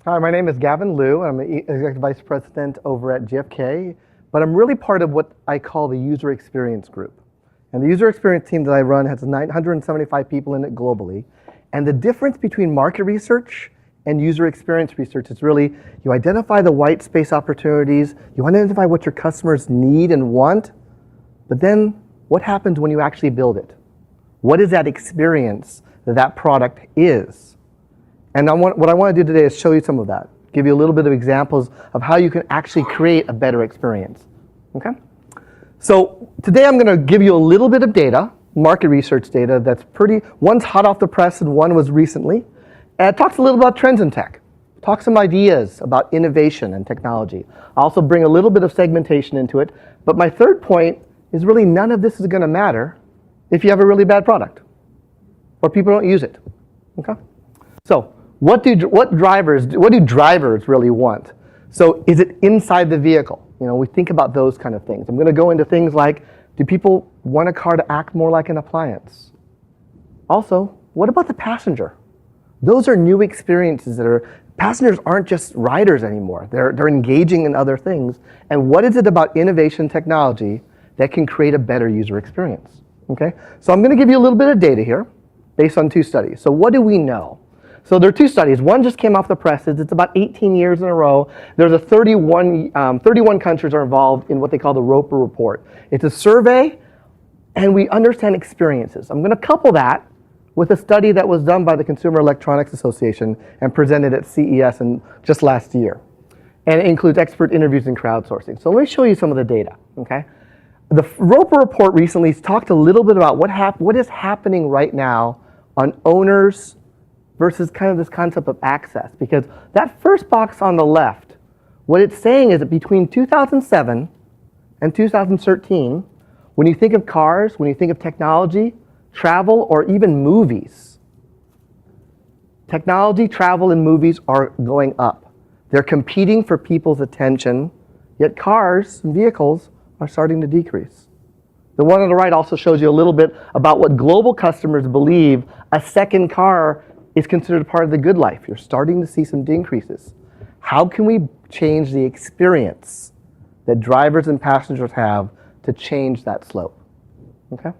Hi, my name is Gavin Liu. I'm an Executive Vice President over at GfK, but I'm really part of what I call the User Experience Group. And the User Experience team that I run has 975 people in it globally. And the difference between market research and user experience research is really you identify the white space opportunities, you identify what your customers need and want, but then what happens when you actually build it? What is that experience that that product is? And what I want to do today is show you some of that. Give you a little bit of examples of how you can actually create a better experience. Okay? So today I'm going to give you a little bit of data, market research data that's one's hot off the press and one was recently. And it talks a little about trends in tech. Talk some ideas about innovation and technology. I also bring a little bit of segmentation into it. But my third point is really none of this is going to matter if you have a really bad product or people don't use it. Okay? So what do drivers really want? So is it inside the vehicle? You know, we think about those kind of things. I'm going to go into things like, do people want a car to act more like an appliance? Also, what about the passenger? Those are new experiences passengers aren't just riders anymore. They're engaging in other things. And what is it about innovation technology that can create a better user experience? Okay? So I'm going to give you a little bit of data here based on 2 studies. So what do we know? So there are 2 studies. One just came off the presses. It's about 18 years in a row. There's 31 countries are involved in what they call the Roper Report. It's a survey, and we understand experiences. I'm going to couple that with a study that was done by the Consumer Electronics Association and presented at CES just last year. And it includes expert interviews and crowdsourcing. So let me show you some of the data. Okay? The Roper Report recently talked a little bit about what is happening right now on owners versus kind of this concept of access. Because that first box on the left, what it's saying is that between 2007 and 2013, when you think of cars, when you think of technology, travel, or even movies, technology, travel, and movies are going up. They're competing for people's attention, yet cars and vehicles are starting to decrease. The one on the right also shows you a little bit about what global customers believe a second car is considered part of the good life. You're starting to see some decreases. How can we change the experience that drivers and passengers have to change that slope? Okay?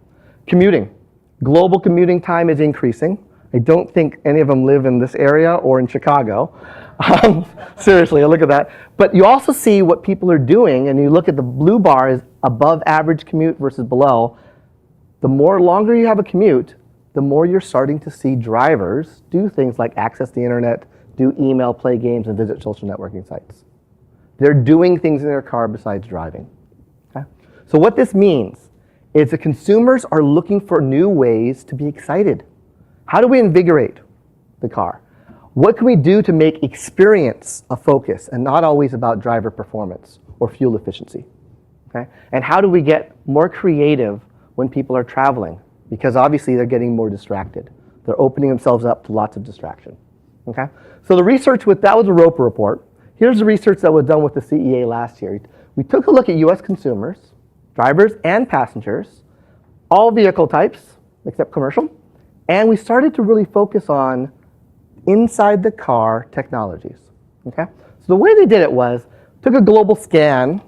Commuting. Global commuting time is increasing. I don't think any of them live in this area or in Chicago. Seriously, look at that. But you also see what people are doing, and you look at the blue bar is above average commute versus below. The more longer you have a commute, the more you're starting to see drivers do things like access the internet, do email, play games, and visit social networking sites. They're doing things in their car besides driving. Okay? So what this means is that consumers are looking for new ways to be excited. How do we invigorate the car? What can we do to make experience a focus and not always about driver performance or fuel efficiency? Okay? And how do we get more creative when people are traveling? Because obviously they're getting more distracted. They're opening themselves up to lots of distraction. Okay? So the research that was a Roper Report. Here's the research that was done with the CEA last year. We took a look at US consumers, drivers and passengers, all vehicle types except commercial, and we started to really focus on inside the car technologies. Okay? So the way they did it was took a global scan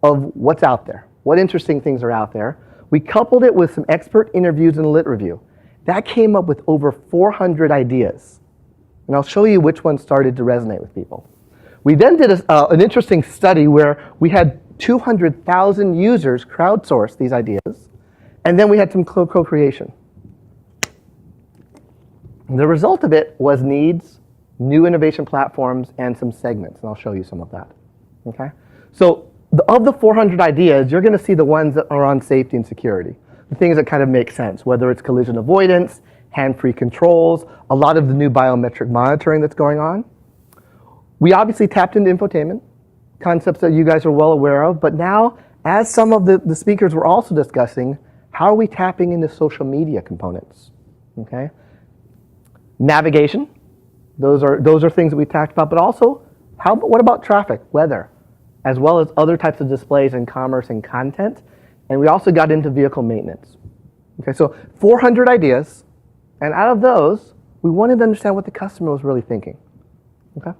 of what's out there, what interesting things are out there. We coupled it with some expert interviews and lit review. That came up with over 400 ideas. And I'll show you which ones started to resonate with people. We then did an interesting study where we had 200,000 users crowdsource these ideas, and then we had some co-creation. The result of it was needs, new innovation platforms, and some segments, and I'll show you some of that. Okay? So of the 400 ideas, you're going to see the ones that are on safety and security, the things that kind of make sense, whether it's collision avoidance, hand-free controls, a lot of the new biometric monitoring that's going on. We obviously tapped into infotainment, concepts that you guys are well aware of, but now, as some of the speakers were also discussing, how are we tapping into social media components? Okay? Navigation, those are things that we talked about, but also, what about traffic, weather, as well as other types of displays in commerce and content. And we also got into vehicle maintenance. Okay, so 400 ideas, and out of those, we wanted to understand what the customer was really thinking. Okay.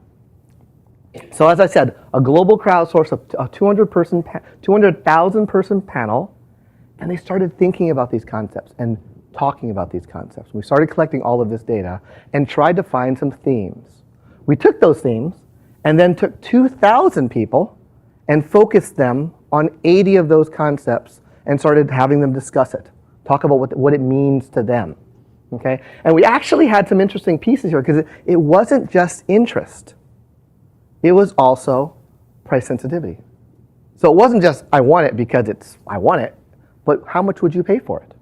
So as I said, a global crowdsource of a 200,000 person panel, and they started thinking about these concepts and talking about these concepts. We started collecting all of this data and tried to find some themes. We took those themes and then took 2,000 people and focused them on 80 of those concepts and started having them discuss it, talk about what it means to them. Okay? And we actually had some interesting pieces here because it wasn't just interest. It was also price sensitivity. So it wasn't just, I want it because I want it, but how much would you pay for it?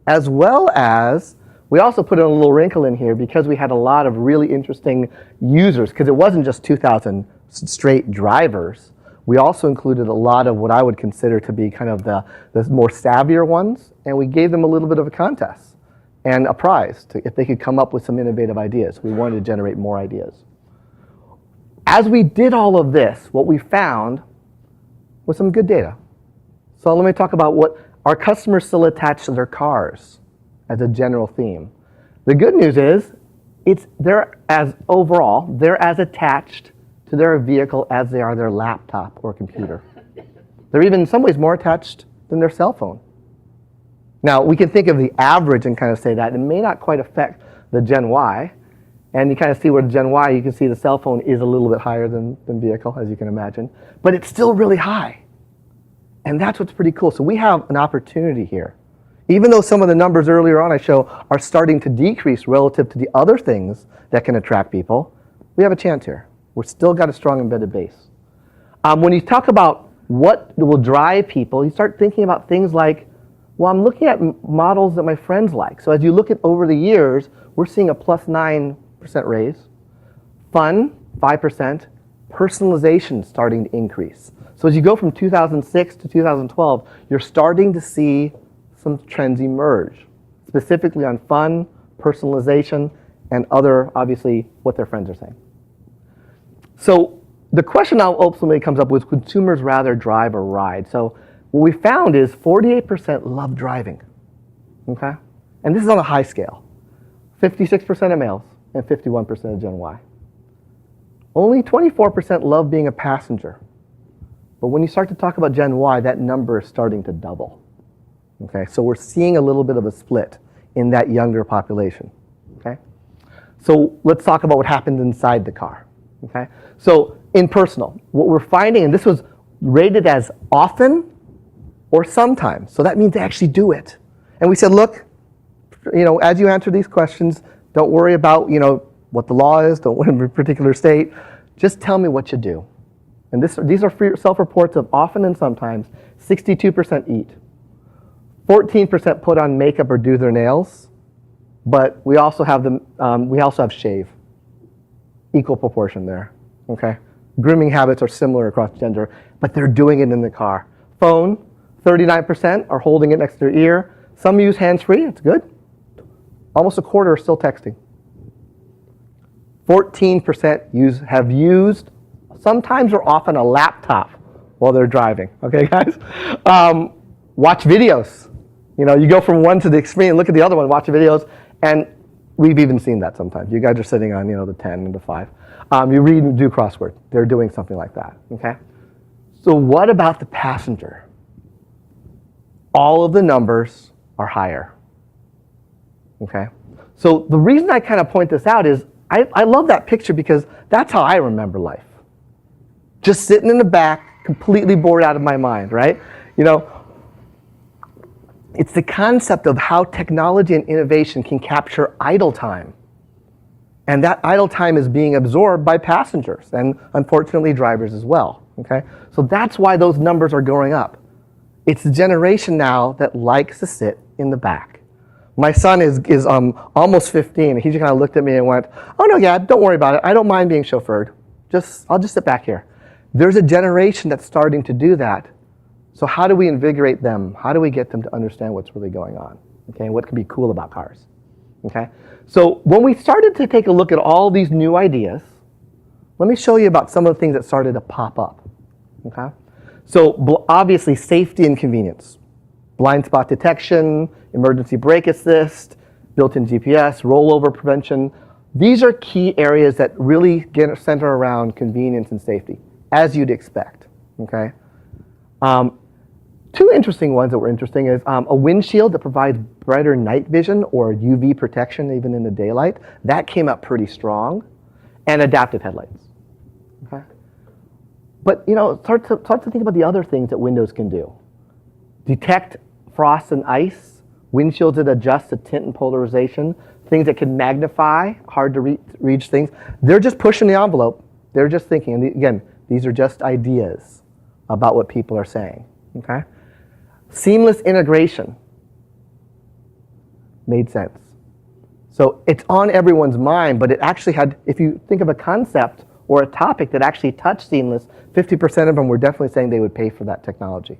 As well as, we also put in a little wrinkle in here because we had a lot of really interesting users, because it wasn't just 2,000 straight drivers. We also included a lot of what I would consider to be kind of the more savvier ones, and we gave them a little bit of a contest and a prize if they could come up with some innovative ideas. We wanted to generate more ideas. As we did all of this, what we found was some good data. So let me talk about what our customers still attach to their cars as a general theme. The good news is they're as attached to their vehicle as they are their laptop or computer. They're even in some ways more attached than their cell phone. Now, we can think of the average and kind of say that it may not quite affect the Gen Y. And you kind of see where the Gen Y, you can see the cell phone is a little bit higher than vehicle, as you can imagine. But it's still really high. And that's what's pretty cool. So we have an opportunity here. Even though some of the numbers earlier on I show are starting to decrease relative to the other things that can attract people, we have a chance here. We've still got a strong embedded base. When you talk about what will drive people, you start thinking about things like, well, I'm looking at models that my friends like. So as you look at over the years, we're seeing a +9% raise. Fun, 5%. Personalization starting to increase. So as you go from 2006 to 2012, you're starting to see some trends emerge, specifically on fun, personalization, and other, obviously, what their friends are saying. So the question now ultimately comes up with, consumers rather drive or ride? So what we found is 48% love driving, okay? And this is on a high scale. 56% of males and 51% of Gen Y. Only 24% love being a passenger. But when you start to talk about Gen Y, that number is starting to double. Okay, so we're seeing a little bit of a split in that younger population. Okay, so let's talk about what happened inside the car. Okay, so in personal, what we're finding, and this was rated as often or sometimes, so that means they actually do it. And we said, look, as you answer these questions, don't worry about what the law is, don't worry in a particular state, just tell me what you do. And these are self-reports of often and sometimes. 62% eat. 14% put on makeup or do their nails, but we also have shave. Equal proportion there. Okay, grooming habits are similar across gender, but they're doing it in the car. Phone, 39% are holding it next to their ear. Some use hands-free. It's good. Almost a quarter are still texting. 14% have used sometimes or often a laptop while they're driving. Okay, guys? Watch videos. You go from one to the extreme, look at the other one, watch the videos, and we've even seen that sometimes. You guys are sitting on, the 10 and the 5. You read and do crossword. They're doing something like that, okay? So what about the passenger? All of the numbers are higher, okay? So the reason I kind of point this out is I love that picture because that's how I remember life. Just sitting in the back, completely bored out of my mind, right? It's the concept of how technology and innovation can capture idle time. And that idle time is being absorbed by passengers and, unfortunately, drivers as well, okay? So that's why those numbers are going up. It's the generation now that likes to sit in the back. My son is almost 15, and he just kind of looked at me and went, oh, no, yeah, don't worry about it. I don't mind being chauffeured. I'll just sit back here. There's a generation that's starting to do that. So how do we invigorate them? How do we get them to understand what's really going on? Okay, what can be cool about cars? Okay, so when we started to take a look at all these new ideas, let me show you about some of the things that started to pop up. Okay, so obviously safety and convenience, blind spot detection, emergency brake assist, built-in GPS, rollover prevention. These are key areas that really center around convenience and safety, as you'd expect, okay? Two interesting ones that were interesting is a windshield that provides brighter night vision or UV protection even in the daylight. That came up pretty strong. And adaptive headlights, okay? But start to think about the other things that windows can do. Detect frost and ice, windshields that adjust to tint and polarization, things that can magnify hard to reach things. They're just pushing the envelope. They're just thinking. And again, these are just ideas about what people are saying, okay? Seamless integration made sense. So it's on everyone's mind, but it actually had, if you think of a concept or a topic that actually touched seamless, 50% of them were definitely saying they would pay for that technology.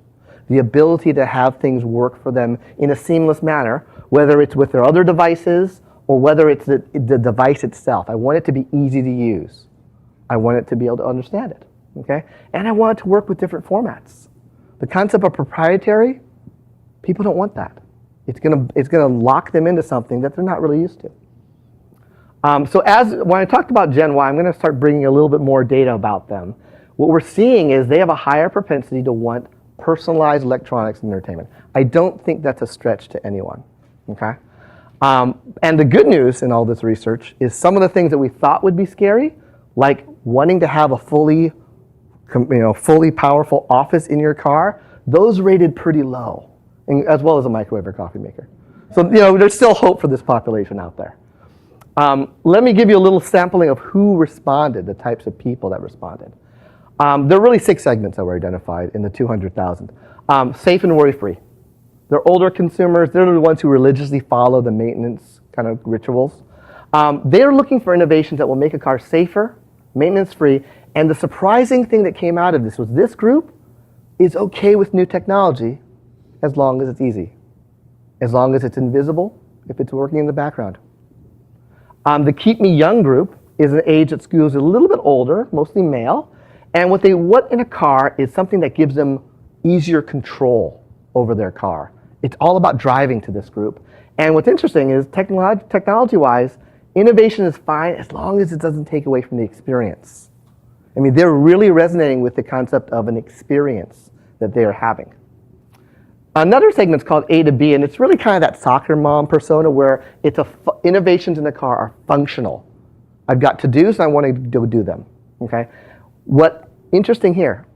The ability to have things work for them in a seamless manner, whether it's with their other devices or whether it's the device itself. I want it to be easy to use. I want it to be able to understand it, okay? And I want it to work with different formats. The concept of proprietary, people don't want that. It's gonna lock them into something that they're not really used to. So when I talked about Gen Y, I'm gonna start bringing a little bit more data about them. What we're seeing is they have a higher propensity to want personalized electronics and entertainment. I don't think that's a stretch to anyone, okay? And the good news in all this research is some of the things that we thought would be scary, like wanting to have a fully powerful office in your car, those rated pretty low, as well as a microwave or coffee maker. So there's still hope for this population out there. Let me give you a little sampling of who responded, the types of people that responded. There are really 6 segments that were identified in the 200,000. Safe and worry-free. They're older consumers. They're the ones who religiously follow the maintenance kind of rituals. They're looking for innovations that will make a car safer, maintenance-free, and the surprising thing that came out of this was this group is okay with new technology as long as it's easy, as long as it's invisible, if it's working in the background. The Keep Me Young group is an age that skews a little bit older, mostly male, and what they want in a car is something that gives them easier control over their car. It's all about driving to this group. And what's interesting is technology-wise, innovation is fine as long as it doesn't take away from the experience. I mean, they're really resonating with the concept of an experience that they are having. Another segment's called A to B, and it's really kind of that soccer mom persona where it's innovations in the car are functional. I've got to-dos and I want to do them, okay? What's interesting here,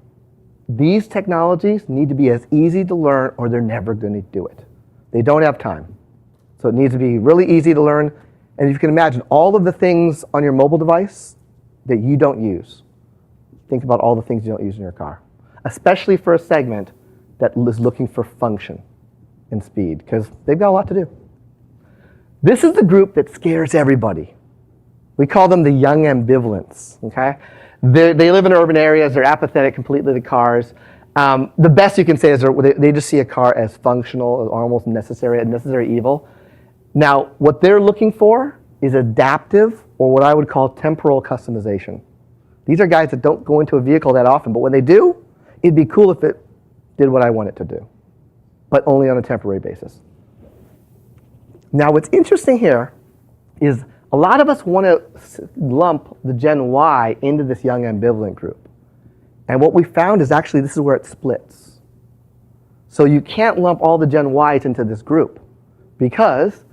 these technologies need to be as easy to learn or they're never going to do it. They don't have time. So it needs to be really easy to learn. And if you can imagine all of the things on your mobile device that you don't use, think about all the things you don't use in your car, especially for a segment that is looking for function and speed, because they've got a lot to do. This is the group that scares everybody. We call them the young ambivalents, okay? They live in urban areas, they're apathetic completely to cars. The best you can say is they just see a car as functional, or almost necessary, a necessary evil. Now, what they're looking for is adaptive, or what I would call temporal customization. These are guys that don't go into a vehicle that often, but when they do, it'd be cool if it did what I want it to do, but only on a temporary basis. Now, what's interesting here is a lot of us want to lump the Gen Y into this young ambivalent group. And what we found is actually this is where it splits. So you can't lump all the Gen Ys into this group because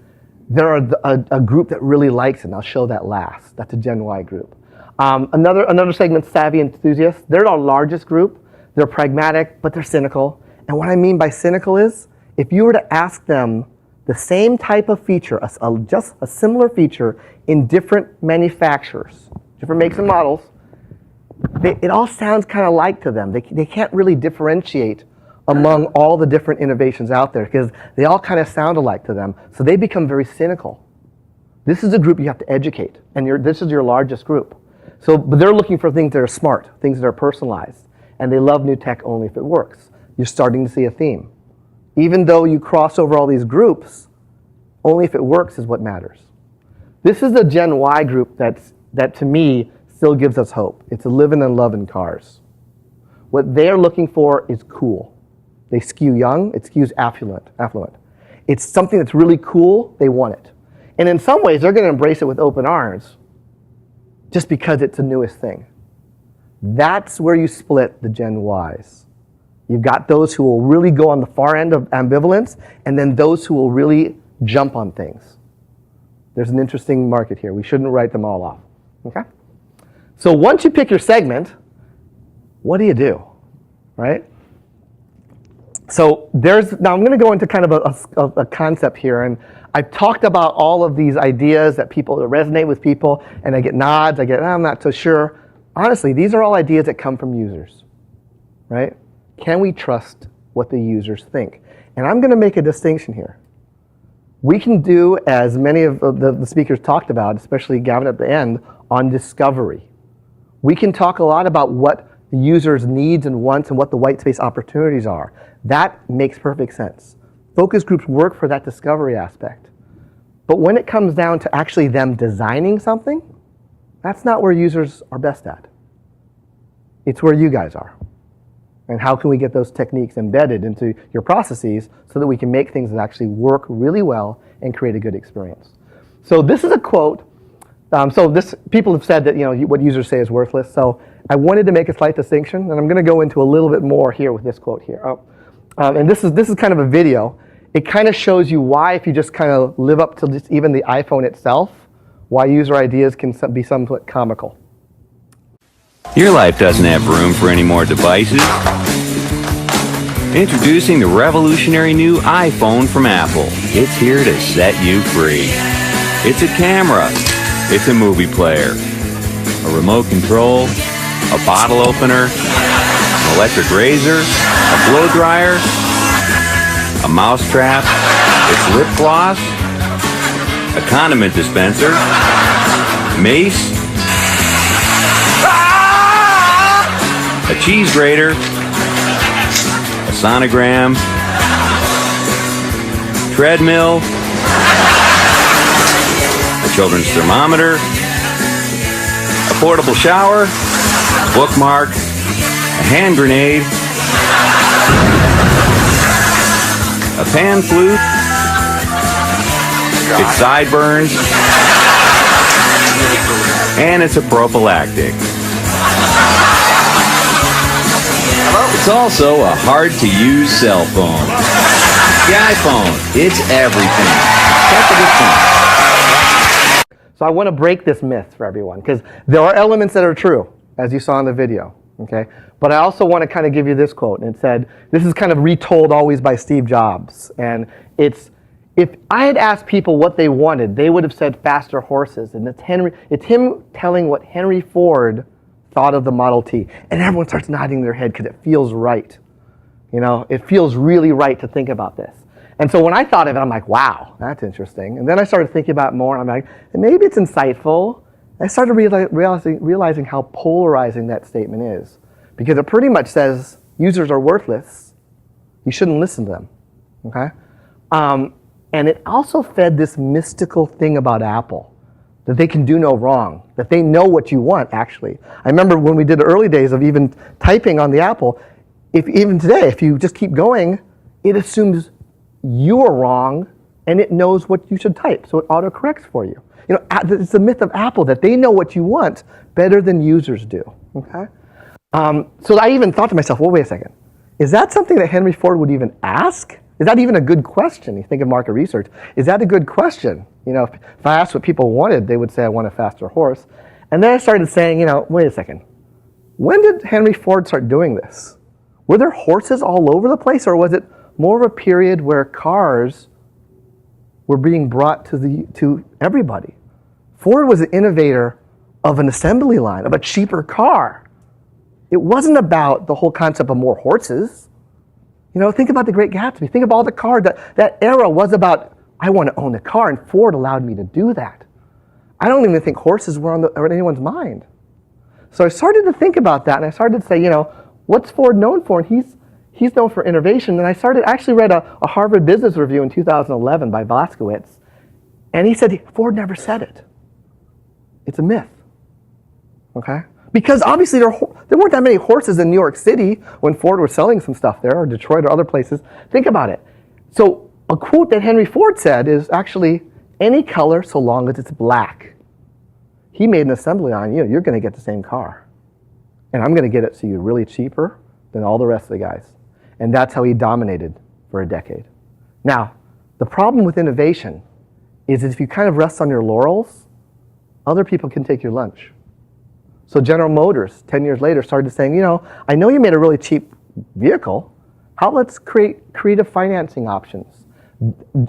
there are a group that really likes it, and I'll show that last. That's a Gen Y group. Another segment, savvy enthusiasts. They're our largest group. They're pragmatic, but they're cynical. And what I mean by cynical is, if you were to ask them the same type of feature, just a similar feature in different manufacturers, different makes and models, it all sounds kind of like to them. They can't really differentiate among all the different innovations out there because they all kind of sound alike to them. So they become very cynical. This is a group you have to educate, and this is your largest group. But they're looking for things that are smart, things that are personalized, and they love new tech only if it works. You're starting to see a theme. Even though you cross over all these groups, only if it works is what matters. This is the Gen Y group that to me still gives us hope. It's a living and loving cars. What they're looking for is cool. They skew young, it skews affluent. It's something that's really cool, they want it. And in some ways, they're going to embrace it with open arms just because it's the newest thing. That's where you split the Gen Ys. You've got those who will really go on the far end of ambivalence, and then those who will really jump on things. There's an interesting market here. We shouldn't write them all off. Okay? So once you pick your segment, what do? Right? So now I'm going to go into kind of a concept here, and I've talked about all of these ideas that resonate with people, and I get nods, I'm not so sure. Honestly, these are all ideas that come from users, right? Can we trust what the users think? And I'm going to make a distinction here. We can do, as many of the speakers talked about, especially Gavin at the end, on discovery. We can talk a lot about what the user's needs and wants and what the white space opportunities are. That makes perfect sense. Focus groups work for that discovery aspect. But when it comes down to actually them designing something, that's not where users are best at. It's where you guys are. And how can we get those techniques embedded into your processes so that we can make things that actually work really well and create a good experience? So this is a quote. People have said that what users say is worthless. So I wanted to make a slight distinction, and I'm going to go into a little bit more here with this quote here. And this is kind of a video. It kind of shows you why, if you just kind of live up to just even the iPhone itself, why user ideas can be somewhat comical. Your life doesn't have room for any more devices. Introducing the revolutionary new iPhone from Apple. It's here to set you free. It's a camera. It's a movie player. A remote control. A bottle opener. An electric razor. A blow dryer. A mouse trap. It's lip gloss. A condiment dispenser. Mace. A cheese grater, a sonogram, treadmill, a children's thermometer, a portable shower, a bookmark, a hand grenade, a pan flute, it sideburns, and it's a prophylactic. It's also a hard-to-use cell phone. The iPhone, it's everything. Check it out. So I want to break this myth for everyone, because there are elements that are true, as you saw in the video. Okay? But I also want to kind of give you this quote, and it said, this is kind of retold always by Steve Jobs, and it's, if I had asked people what they wanted, they would have said faster horses, and it's him telling what Henry Ford thought of the Model T. And everyone starts nodding their head because it feels right. It feels really right to think about this. And so when I thought of it, I'm like, wow, that's interesting. And then I started thinking about it more, and I'm like, maybe it's insightful. I started realizing how polarizing that statement is. Because it pretty much says users are worthless. You shouldn't listen to them. Okay? And it also fed this mystical thing about Apple, that they can do no wrong, that they know what you want, actually. I remember when we did the early days of even typing on the Apple, even today, if you just keep going, it assumes you're wrong, and it knows what you should type, so it autocorrects for you. It's the myth of Apple, that they know what you want better than users do, okay? So I even thought to myself, well, wait a second. Is that something that Henry Ford would even ask? Is that even a good question? You think of market research. Is that a good question? If I asked what people wanted, they would say, I want a faster horse. And then I started saying, wait a second. When did Henry Ford start doing this? Were there horses all over the place, or was it more of a period where cars were being brought to everybody? Ford was an innovator of an assembly line, of a cheaper car. It wasn't about the whole concept of more horses. Think about the Great Gatsby. Think of all the cars. That era was about, I want to own a car, and Ford allowed me to do that. I don't even think horses were on anyone's mind. So I started to think about that, and I started to say, what's Ford known for? And he's known for innovation. And I actually read a Harvard Business Review in 2011 by Voskowitz, and he said Ford never said it. It's a myth. Okay? Because obviously there weren't that many horses in New York City when Ford was selling some stuff there, or Detroit or other places. Think about it. So a quote that Henry Ford said is actually, Any color so long as it's black. He made an assembly line, you're going to get the same car. And I'm going to get it to you really cheaper than all the rest of the guys. And that's how he dominated for a decade. Now, the problem with innovation is if you kind of rest on your laurels, other people can take your lunch. So General Motors, 10 years later, started saying, I know you made a really cheap vehicle. Let's create creative financing options.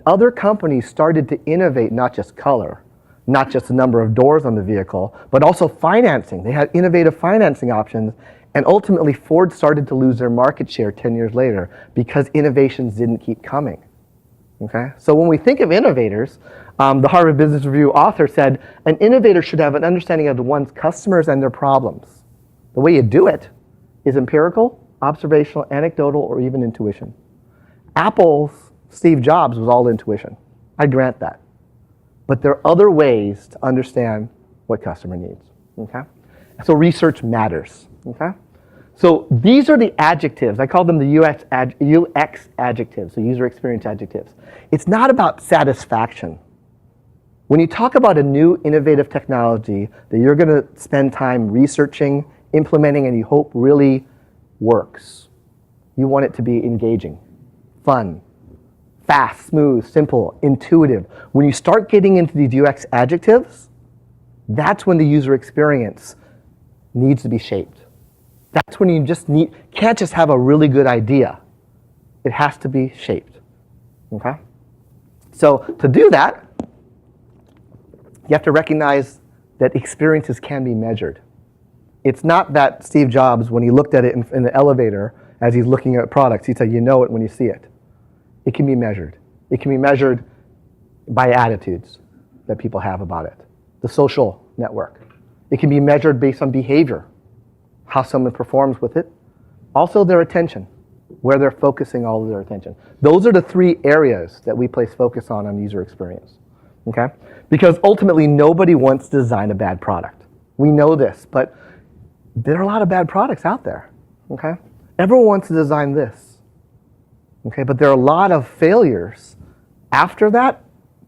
Other companies started to innovate not just color, not just the number of doors on the vehicle, but also financing. They had innovative financing options, and ultimately Ford started to lose their market share 10 years later because innovations didn't keep coming. Okay? So when we think of innovators, the Harvard Business Review author said, an innovator should have an understanding of one's customers and their problems. The way you do it is empirical, observational, anecdotal, or even intuition. Apple's Steve Jobs was all intuition. I grant that. But there are other ways to understand what customer needs. Okay? So research matters. Okay? So these are the adjectives. I call them the UX adjectives, so user experience adjectives. It's not about satisfaction. When you talk about a new innovative technology that you're going to spend time researching, implementing, and you hope really works, you want it to be engaging, fun, fast, smooth, simple, intuitive. When you start getting into these UX adjectives, that's when the user experience needs to be shaped. That's when you can't just have a really good idea. It has to be shaped. Okay? So to do that, you have to recognize that experiences can be measured. It's not that Steve Jobs, when he looked at it in the elevator as he's looking at products, he said, you know it when you see it. It can be measured. It can be measured by attitudes that people have about it. The social network. It can be measured based on behavior, how someone performs with it. Also their attention, where they're focusing all of their attention. Those are the three areas that we place focus on user experience. Okay? Because ultimately nobody wants to design a bad product. We know this, but there are a lot of bad products out there. Okay? Everyone wants to design this. Okay, but there are a lot of failures after that.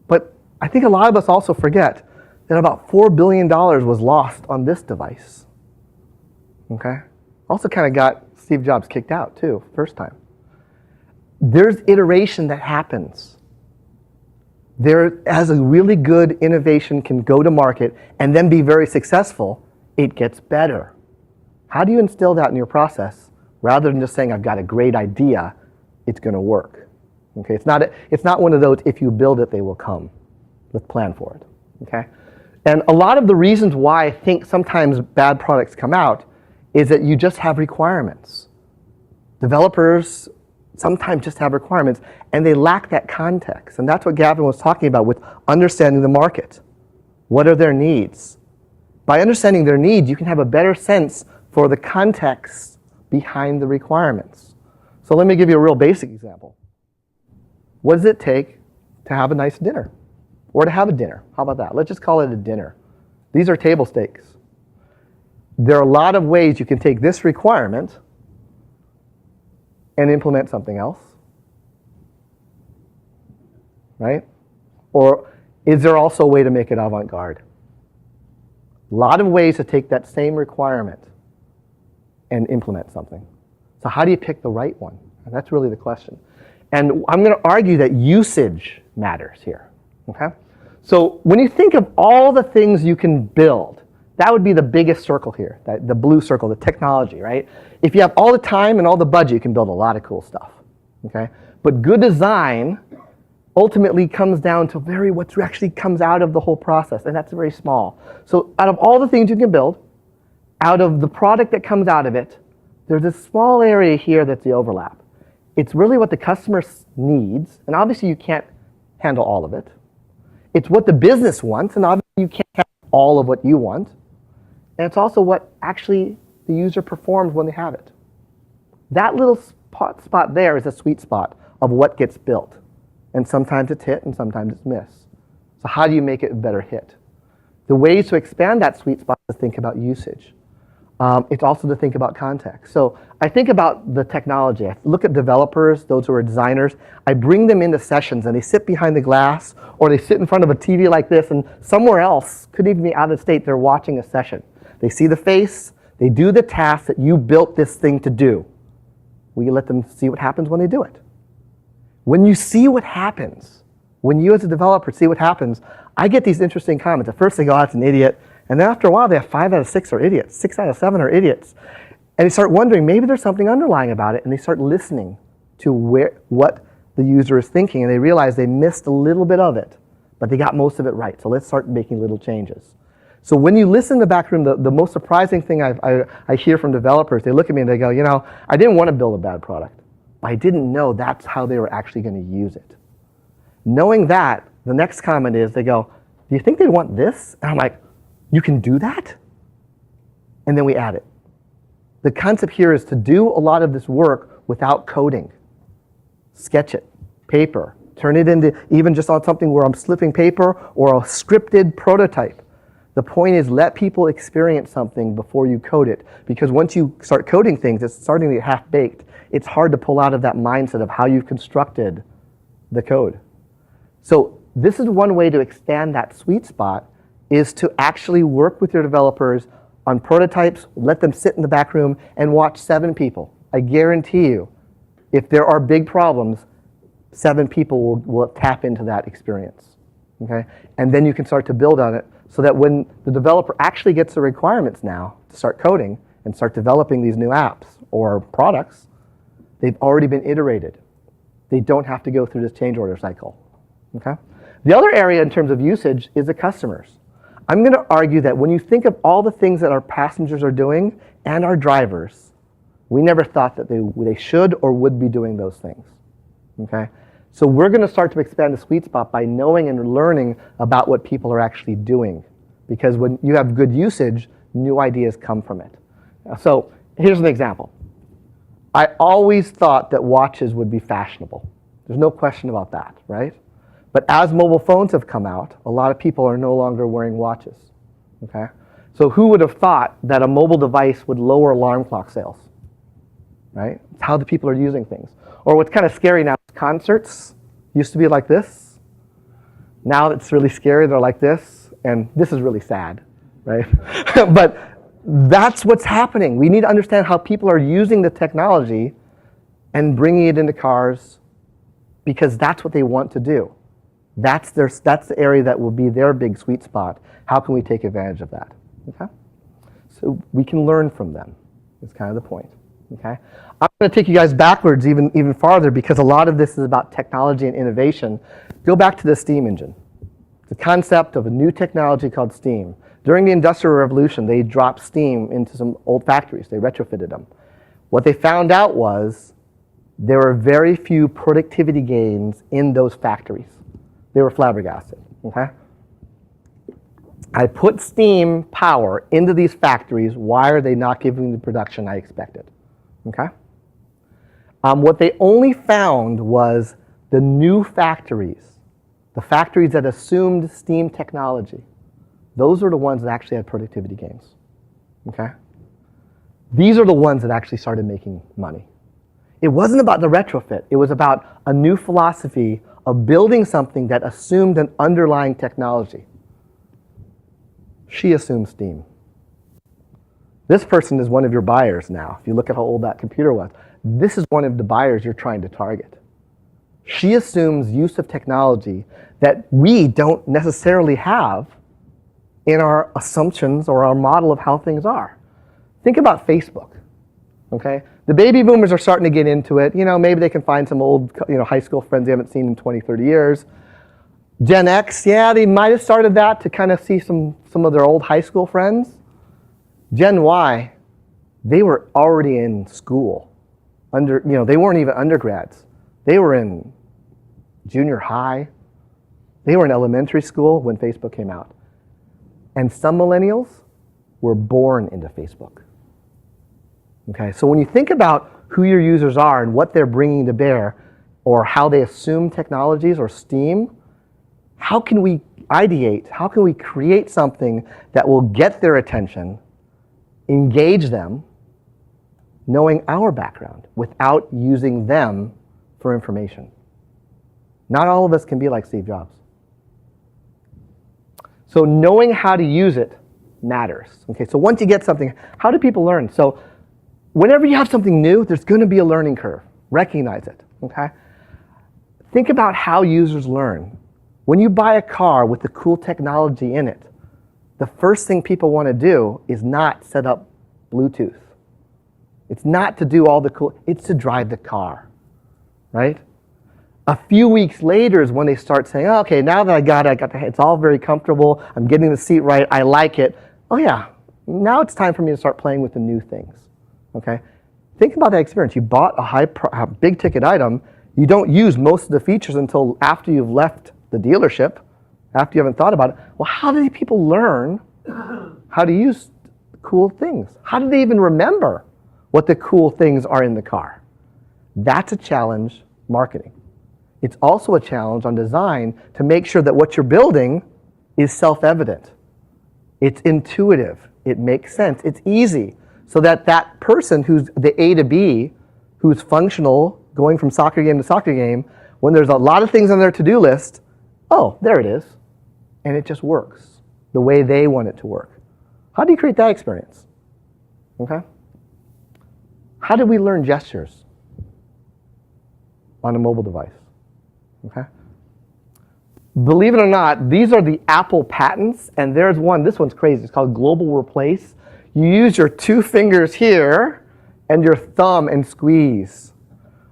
But I think a lot of us also forget that about $4 billion was lost on this device. Okay? Also kind of got Steve Jobs kicked out too, first time. There's iteration that happens. As a really good innovation can go to market and then be very successful, it gets better. How do you instill that in your process rather than just saying, I've got a great idea, it's going to work? Okay, it's not one of those, if you build it, they will come. Let's plan for it. Okay? And a lot of the reasons why I think sometimes bad products come out is that you just have requirements. Developers sometimes just have requirements, and they lack that context. And that's what Gavin was talking about with understanding the market. What are their needs? By understanding their needs, you can have a better sense for the context behind the requirements. So let me give you a real basic example. What does it take to have a nice dinner? Or to have a dinner? How about that? Let's just call it a dinner. These are table stakes. There are a lot of ways you can take this requirement and implement something else. Right? Or is there also a way to make it avant-garde? A lot of ways to take that same requirement and implement something. So how do you pick the right one? And that's really the question. And I'm going to argue that usage matters here. Okay? So when you think of all the things you can build, that would be the biggest circle here, the blue circle, the technology, right? If you have all the time and all the budget, you can build a lot of cool stuff. Okay? But good design ultimately comes down to what actually comes out of the whole process, and that's very small. So out of all the things you can build, out of the product that comes out of it, there's a small area here that's the overlap. It's really what the customer needs, and obviously you can't handle all of it. It's what the business wants, and obviously you can't have all of what you want. And it's also what actually the user performs when they have it. That little spot there is a sweet spot of what gets built. And sometimes it's hit and sometimes it's miss. So how do you make it a better hit? The ways to expand that sweet spot is to think about usage. It's also to think about context. So I think about the technology. I look at developers, those who are designers. I bring them into sessions and they sit behind the glass or they sit in front of a TV like this and somewhere else, could even be out of state, they're watching a session. They see the face, they do the task that you built this thing to do. We let them see what happens when they do it. When you see what happens, when you as a developer see what happens, I get these interesting comments. At first they go, oh, that's an idiot. And then after a while, they have 5 out of 6 are idiots. 6 out of 7 are idiots. And they start wondering, maybe there's something underlying about it. And they start listening to what the user is thinking. And they realize they missed a little bit of it, but they got most of it right. So let's start making little changes. So when you listen in the back room, the most surprising thing I hear from developers, they look at me and they go, I didn't want to build a bad product, but I didn't know that's how they were actually going to use it. Knowing that, the next comment is, they go, do you think they'd want this? And I'm like, you can do that? And then we add it. The concept here is to do a lot of this work without coding. Sketch it, paper, turn it into even just on something where I'm slipping paper or a scripted prototype. The point is let people experience something before you code it. Because once you start coding things, it's starting to get half-baked. It's hard to pull out of that mindset of how you've constructed the code. So this is one way to expand that sweet spot, is to actually work with your developers on prototypes, let them sit in the back room and watch 7 people. I guarantee you, if there are big problems, 7 people will tap into that experience, okay? And then you can start to build on it so that when the developer actually gets the requirements now to start coding and start developing these new apps or products, they've already been iterated. They don't have to go through this change order cycle, okay? The other area in terms of usage is the customers. I'm going to argue that when you think of all the things that our passengers are doing and our drivers, we never thought that they should or would be doing those things, okay? So we're going to start to expand the sweet spot by knowing and learning about what people are actually doing. Because when you have good usage, new ideas come from it. So here's an example. I always thought that watches would be fashionable. There's no question about that, right? But as mobile phones have come out, a lot of people are no longer wearing watches, okay? So who would have thought that a mobile device would lower alarm clock sales, right? It's how the people are using things. Or what's kind of scary now, concerts used to be like this. Now it's really scary, they're like this, and this is really sad, right? But that's what's happening. We need to understand how people are using the technology and bringing it into cars because that's what they want to do. That's the area that will be their big sweet spot. How can we take advantage of that? Okay? So we can learn from them. It's kind of the point. Okay? I'm going to take you guys backwards even farther because a lot of this is about technology and innovation. Go back to the steam engine. The concept of a new technology called steam. During the Industrial Revolution, they dropped steam into some old factories. They retrofitted them. What they found out was there were very few productivity gains in those factories. They were flabbergasted, okay? I put steam power into these factories. Why are they not giving the production I expected, okay? What they only found was the new factories, the factories that assumed steam technology. Those are the ones that actually had productivity gains, okay? These are the ones that actually started making money. It wasn't about the retrofit. It was about a new philosophy of building something that assumed an underlying technology. She assumed steam. This person is one of your buyers now. If you look at how old that computer was, this is one of the buyers you're trying to target. She assumes use of technology that we don't necessarily have in our assumptions or our model of how things are. Think about Facebook, okay? The baby boomers are starting to get into it. Maybe they can find some old, high school friends they haven't seen in 20, 30 years. Gen X, yeah, they might have started that to kind of see some of their old high school friends. Gen Y, they were already in school. They weren't even undergrads. They were in junior high. They were in elementary school when Facebook came out. And some millennials were born into Facebook. Okay, so when you think about who your users are and what they're bringing to bear, or how they assume technologies or STEAM, how can we ideate, how can we create something that will get their attention engage them, knowing our background without using them for information. Not all of us can be like Steve Jobs. So knowing how to use it matters. Okay, so once you get something, how do people learn? So whenever you have something new, there's going to be a learning curve. Recognize it, okay? Think about how users learn. When you buy a car with the cool technology in it, the first thing people want to do is not set up Bluetooth. It's not to do all the cool, it's to drive the car, right? A few weeks later is when they start saying, oh, okay, now that I got it, it's all very comfortable, I'm getting the seat right, I like it. Oh yeah, now it's time for me to start playing with the new things, okay? Think about that experience. You bought a big ticket item, you don't use most of the features until after you've left the dealership, after you haven't thought about it. Well, how do people learn how to use cool things? How do they even remember what the cool things are in the car? That's a challenge marketing. It's also a challenge on design to make sure that what you're building is self-evident. It's intuitive. It makes sense. It's easy. So that that person who's the A to B, who's functional, going from soccer game to soccer game, when there's a lot of things on their to-do list, oh, there it is. And it just works the way they want it to work. How do you create that experience? Okay? How do we learn gestures on a mobile device? Okay? Believe it or not, these are the Apple patents, and there's one, this one's crazy, it's called Global Replace. You use your 2 fingers here and your thumb and squeeze.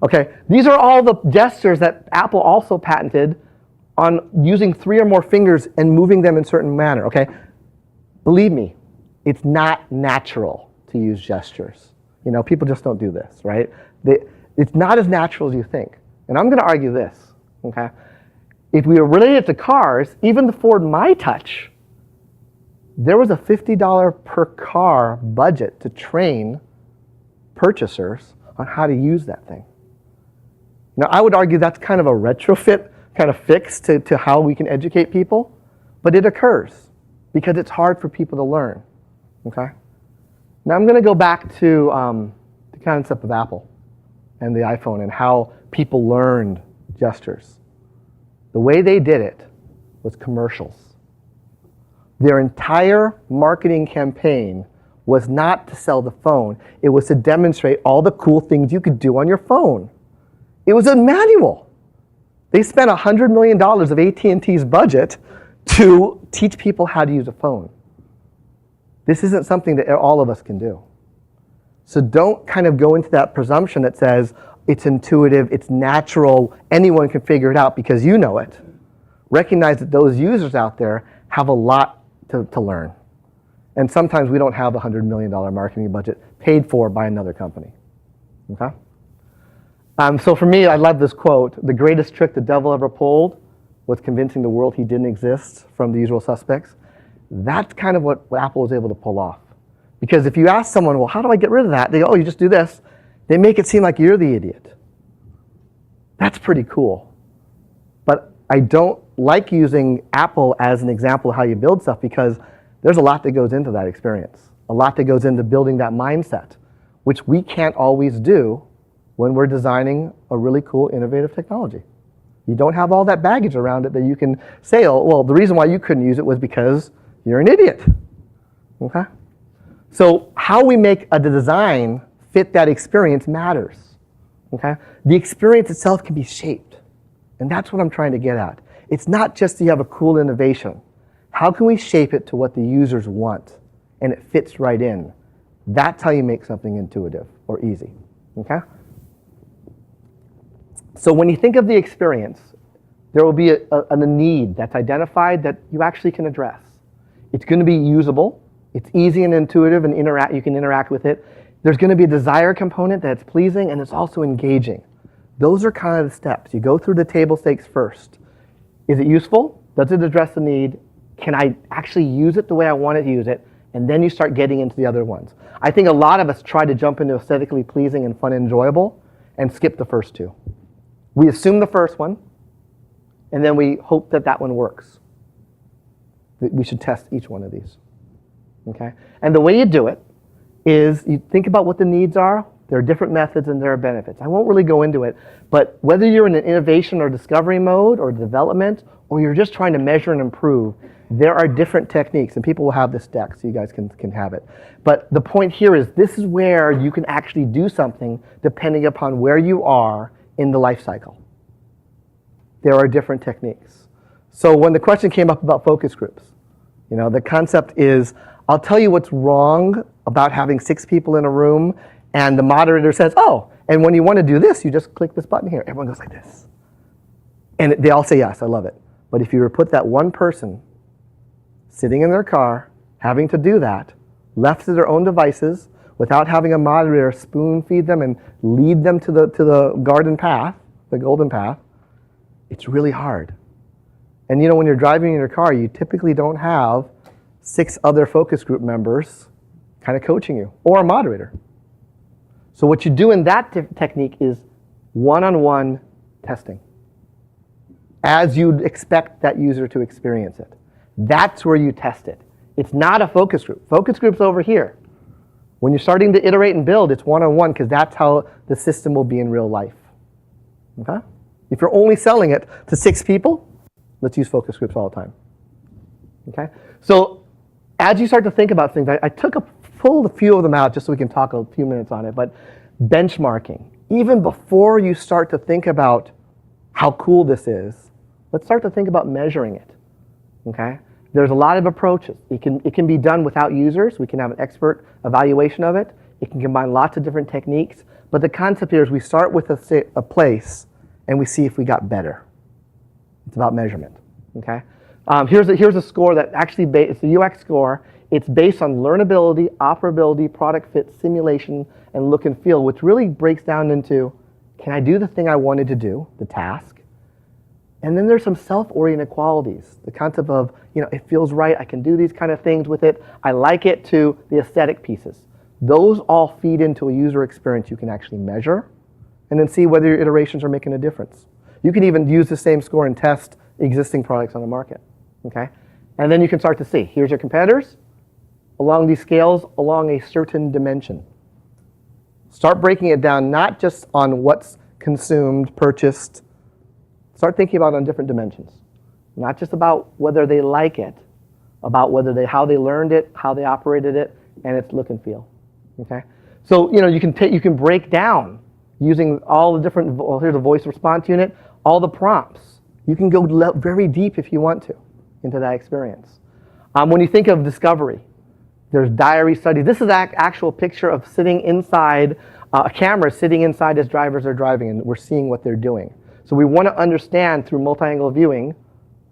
Okay, these are all the gestures that Apple also patented on using 3 or more fingers and moving them in a certain manner, okay? Believe me, it's not natural to use gestures. You know, people just don't do this, right? It's not as natural as you think. And I'm going to argue this, okay? If we were related to cars, even the Ford MyTouch, there was a $50 per car budget to train purchasers on how to use that thing. Now, I would argue that's kind of a retrofit kind of fix to how we can educate people, but it occurs because it's hard for people to learn, okay? Now, I'm going to go back to the concept of Apple and the iPhone and how people learned gestures. The way they did it was commercials. Their entire marketing campaign was not to sell the phone. It was to demonstrate all the cool things you could do on your phone. It was a manual. They spent $100 million of AT&T's budget to teach people how to use a phone. This isn't something that all of us can do. So don't kind of go into that presumption that says it's intuitive, it's natural, anyone can figure it out because you know it. Recognize that those users out there have a lot to learn. And sometimes we don't have a $100 million marketing budget paid for by another company. Okay? So for me, I love this quote. The greatest trick the devil ever pulled was convincing the world he didn't exist from the usual suspects. That's kind of what Apple was able to pull off. Because if you ask someone, well, how do I get rid of that? They go, oh, you just do this. They make it seem like you're the idiot. That's pretty cool. But I don't like using Apple as an example of how you build stuff because there's a lot that goes into that experience. A lot that goes into building that mindset, which we can't always do when we're designing a really cool, innovative technology. You don't have all that baggage around it that you can say, oh, well, the reason why you couldn't use it was because you're an idiot. Okay? So how we make the design fit that experience matters. Okay? The experience itself can be shaped. And that's what I'm trying to get at. It's not just that you have a cool innovation. How can we shape it to what the users want and it fits right in? That's how you make something intuitive or easy. Okay? So when you think of the experience, there will be a need that's identified that you actually can address. It's going to be usable. It's easy and intuitive and you can interact with it. There's going to be a desire component that's pleasing and it's also engaging. Those are kind of the steps. You go through the table stakes first. Is it useful? Does it address the need? Can I actually use it the way I want to use it? And then you start getting into the other ones. I think a lot of us try to jump into aesthetically pleasing and fun and enjoyable and skip the first 2. We assume the first one, and then we hope that that one works. We should test each one of these. Okay? And the way you do it is you think about what the needs are. There are different methods and there are benefits. I won't really go into it, but whether you're in an innovation or discovery mode or development, or you're just trying to measure and improve, there are different techniques, and people will have this deck so you guys can have it. But the point here is this is where you can actually do something depending upon where you are in the life cycle. There are different techniques. So when the question came up about focus groups, the concept is, I'll tell you what's wrong about having 6 people in a room, and the moderator says, oh, and when you want to do this, you just click this button here. Everyone goes like this. And they all say yes, I love it. But if you were to put that one person sitting in their car, having to do that, left to their own devices, without having a moderator spoon feed them and lead them to the garden path, the golden path, it's really hard. And when you're driving in your car, you typically don't have 6 other focus group members kind of coaching you, or a moderator. So what you do in that technique is one-on-one testing, as you'd expect that user to experience it. That's where you test it. It's not a focus group. Focus group's over here. When you're starting to iterate and build, it's one-on-one, because that's how the system will be in real life. Okay? If you're only selling it to 6 people, let's use focus groups all the time. Okay? So as you start to think about things, I pulled a few of them out just so we can talk a few minutes on it, but benchmarking. Even before you start to think about how cool this is, let's start to think about measuring it. Okay? There's a lot of approaches. It can be done without users. We can have an expert evaluation of it. It can combine lots of different techniques. But the concept here is we start with a place and we see if we got better. It's about measurement. Okay? Here's a score that actually, it's a UX score. It's based on learnability, operability, product fit, simulation, and look and feel, which really breaks down into, can I do the thing I wanted to do, the task? And then there's some self-oriented qualities. The concept of, it feels right, I can do these kind of things with it, I like it, to the aesthetic pieces. Those all feed into a user experience you can actually measure, and then see whether your iterations are making a difference. You can even use the same score and test existing products on the market. Okay? And then you can start to see, here's your competitors, along these scales, along a certain dimension. Start breaking it down, not just on what's consumed, purchased. Start thinking about it on different dimensions. Not just about whether they like it, about how they learned it, how they operated it, and its look and feel. Okay? So, you can break down using all the different, here's a voice response unit, all the prompts. You can go very deep if you want to into that experience. When you think of discovery, there's diary studies. This is an actual picture of sitting inside, a camera sitting inside as drivers are driving, and we're seeing what they're doing. So we want to understand through multi-angle viewing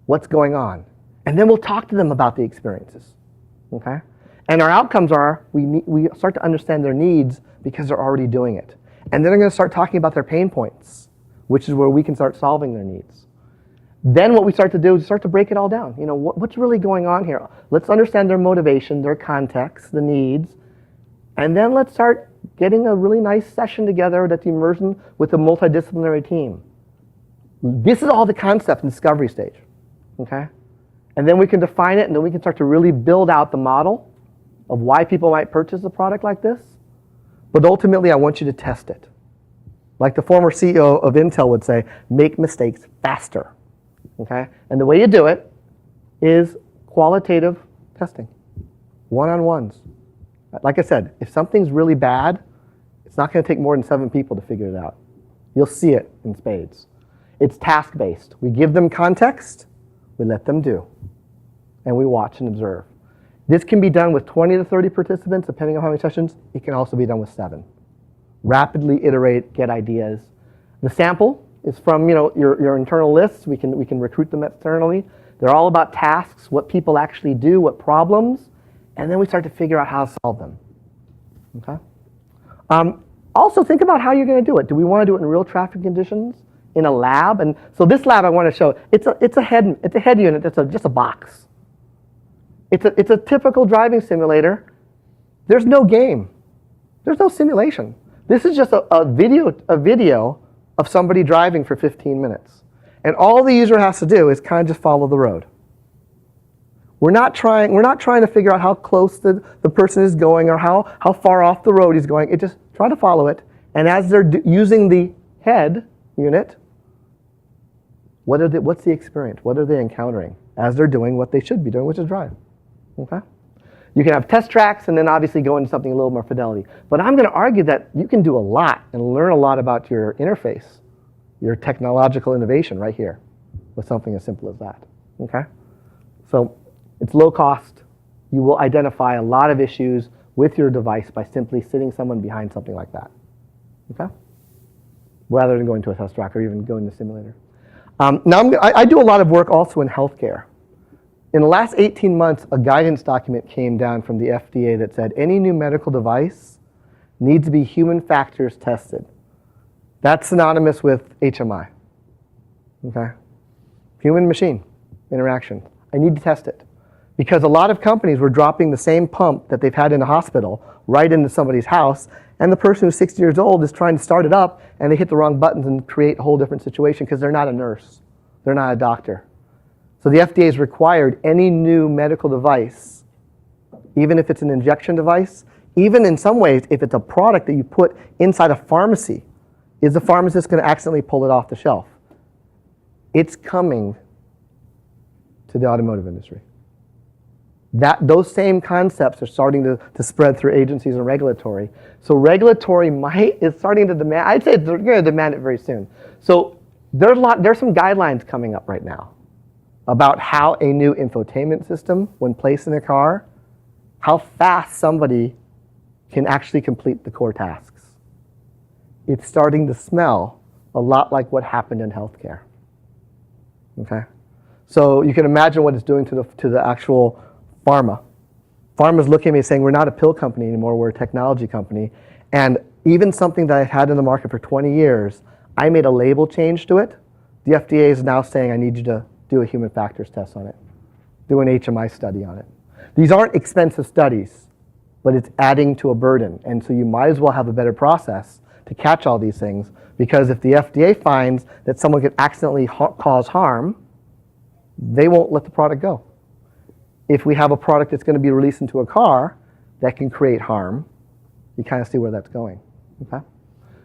what's going on. And then we'll talk to them about the experiences. Okay? And our outcomes are, we start to understand their needs because they're already doing it. And then they're going to start talking about their pain points, which is where we can start solving their needs. Then what we start to do is start to break it all down. What's really going on here? Let's understand their motivation, their context, the needs, and then let's start getting a really nice session together that's immersion with a multidisciplinary team. This is all the concept in discovery stage. Okay? And then we can define it, and then we can start to really build out the model of why people might purchase a product like this. But ultimately, I want you to test it. Like the former CEO of Intel would say, make mistakes faster. Okay? And the way you do it is qualitative testing, one-on-ones. Like I said, if something's really bad, it's not going to take more than 7 people to figure it out. You'll see it in spades. It's task-based. We give them context, we let them do, and we watch and observe. This can be done with 20 to 30 participants, depending on how many sessions. It can also be done with 7. Rapidly iterate, get ideas. The sample is from your internal lists. We can recruit them externally. They're all about tasks, what people actually do, what problems, and then we start to figure out how to solve them. Okay? Also think about how you're going to do it. Do we want to do it in real traffic conditions, in a lab? And so this lab I want to show, it's a head unit. It's just a box. It's a typical driving simulator. There's no game. There's no simulation. This is just a video of somebody driving for 15 minutes. And all the user has to do is kind of just follow the road. We're not trying to figure out how close the person is going or how far off the road he's going. It just try to follow it. And as they're using the head unit, what's the experience? What are they encountering as they're doing what they should be doing, which is drive? Okay? You can have test tracks and then obviously go into something a little more fidelity. But I'm going to argue that you can do a lot and learn a lot about your interface, your technological innovation right here with something as simple as that. Okay? So it's low cost. You will identify a lot of issues with your device by simply sitting someone behind something like that. Okay? Rather than going to a test track or even going to a simulator. Now I do a lot of work also in healthcare. In the last 18 months, a guidance document came down from the FDA that said any new medical device needs to be human factors tested. That's synonymous with HMI. Okay? Human-machine interaction. I need to test it. Because a lot of companies were dropping the same pump that they've had in a hospital right into somebody's house, and the person who's 60 years old is trying to start it up, and they hit the wrong buttons and create a whole different situation because they're not a nurse. They're not a doctor. So the FDA has required any new medical device, even if it's an injection device, even in some ways, if it's a product that you put inside a pharmacy, is the pharmacist going to accidentally pull it off the shelf? It's coming to the automotive industry. Those same concepts are starting to spread through agencies and regulatory. So regulatory is starting to demand, I'd say they're going to demand it very soon. So there's some guidelines coming up right now about how a new infotainment system, when placed in a car, how fast somebody can actually complete the core tasks. It's starting to smell a lot like what happened in healthcare. Okay? So you can imagine what it's doing to the actual pharma. Pharma's looking at me saying, we're not a pill company anymore, we're a technology company. And even something that I've had in the market for 20 years, I made a label change to it. The FDA is now saying, I need you to do a human factors test on it. Do an HMI study on it. These aren't expensive studies, but it's adding to a burden. And so you might as well have a better process to catch all these things, because if the FDA finds that someone could accidentally cause harm, they won't let the product go. If we have a product that's going to be released into a car that can create harm, you kind of see where that's going. Okay?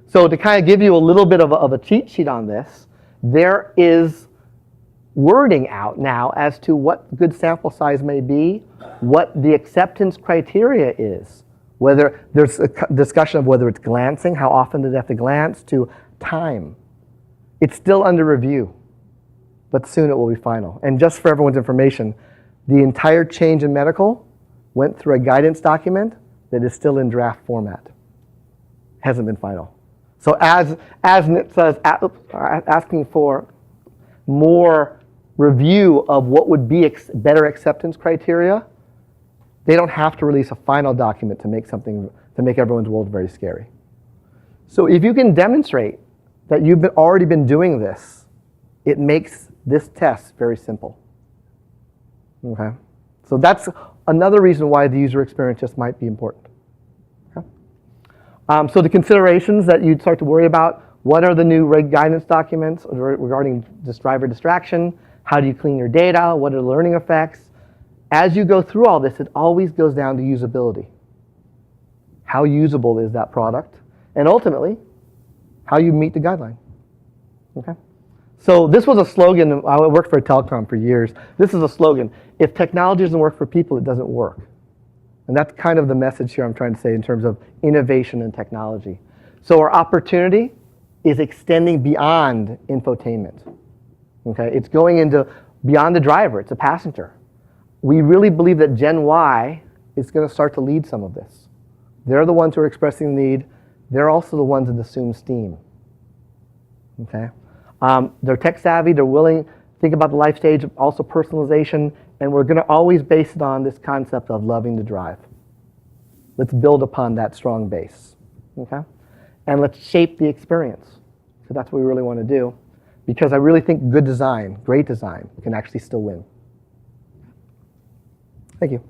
So to kind of give you a little bit of a cheat sheet on this, there is wording out now as to what good sample size may be, what the acceptance criteria is, whether there's a discussion of whether it's glancing, how often do they have to glance, to time. It's still under review, but soon it will be final. And just for everyone's information, the entire change in medical went through a guidance document that is still in draft format. Hasn't been final. So as it says, asking for more review of what would be better acceptance criteria, they don't have to release a final document to make everyone's world very scary. So if you can demonstrate that you've already been doing this, it makes this test very simple. Okay? So that's another reason why the user experience just might be important. Okay? So the considerations that you'd start to worry about: what are the new guidance documents regarding this driver distraction? How do you clean your data? What are the learning effects? As you go through all this, it always goes down to usability. How usable is that product? And ultimately, how you meet the guideline. Okay? So this was a slogan. I worked for a telecom for years. This is a slogan: if technology doesn't work for people, it doesn't work. And that's kind of the message here I'm trying to say in terms of innovation and technology. So our opportunity is extending beyond infotainment. Okay? It's going into beyond the driver. It's a passenger. We really believe that Gen Y is going to start to lead some of this. They're the ones who are expressing the need. They're also the ones that assume steam. Okay? They're tech savvy. They're willing to think about the life stage, also personalization, and we're going to always base it on this concept of loving to drive. Let's build upon that strong base. Okay? And let's shape the experience. So that's what we really want to do, because I really think good design, great design, can actually still win. Thank you.